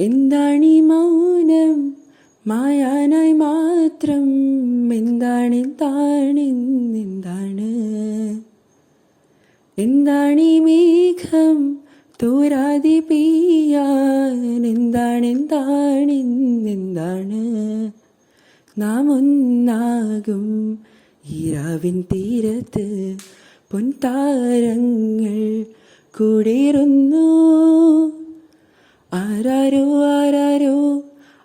എന്താണീ മൗനം മായാനായി മാത്രം? എന്താണ് എന്താണീ മേഘം തോരാതെ പെയ്യാൻ? എന്താണ് നാം ഒന്നാകും ഈരാവിൻ തീരത്ത് പൊൻതാരങ്ങൾ കൂടേറുന്നു. ആരാരോ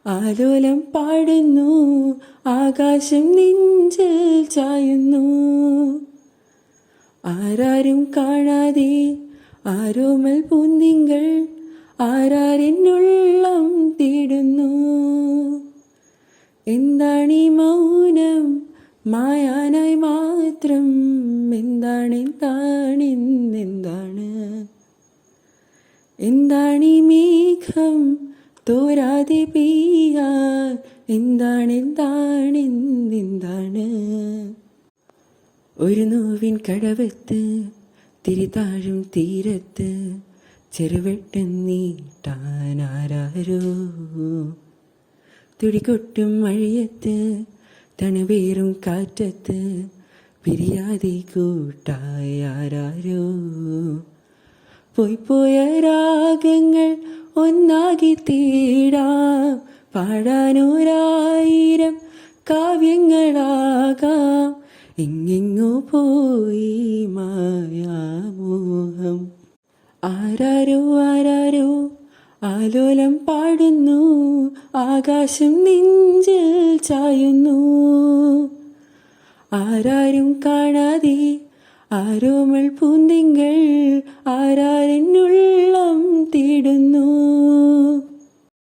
ആലോലം പാടുന്നു, ആകാശം നെഞ്ചിൽ ചായുന്നു. ആരാരും കാണാതെ ആരോമൽ പൂന്തിങ്കൾ ആരാരെന്നുള്ളം തേടുന്നു. എന്താണീ മൗനം മായാനായി മാത്രം? എന്താണീ മേഘം തോരാതെ പെയ്യാൻ? എന്താണ് ഒരു നോവിൻ കടവത്ത് തിരിതാഴും തീരത്ത് ചെറുവെട്ടം നീട്ടാനാരോ? തുടികൊട്ടും മഴയത്ത് തണുവേറും കാറ്റത്ത് പിരിയാതെ കൂട്ടായാരോ? പോയ രാഗങ്ങൾ ഒന്നാകി തേടാം, പാടാനൊരായിരം കാവ്യങ്ങളാകാം. എങ്ങെങ്ങോ പോയി മായാമോഹം. ആരാരോ ആലോലം പാടുന്നു, ആകാശം നെഞ്ചിൽ ചായുന്നു. ആരാരും കാണാതെ ആരോമൽ പൂന്തിങ്കൾ ആരാരെന്നുള്ളം തേടുന്നു.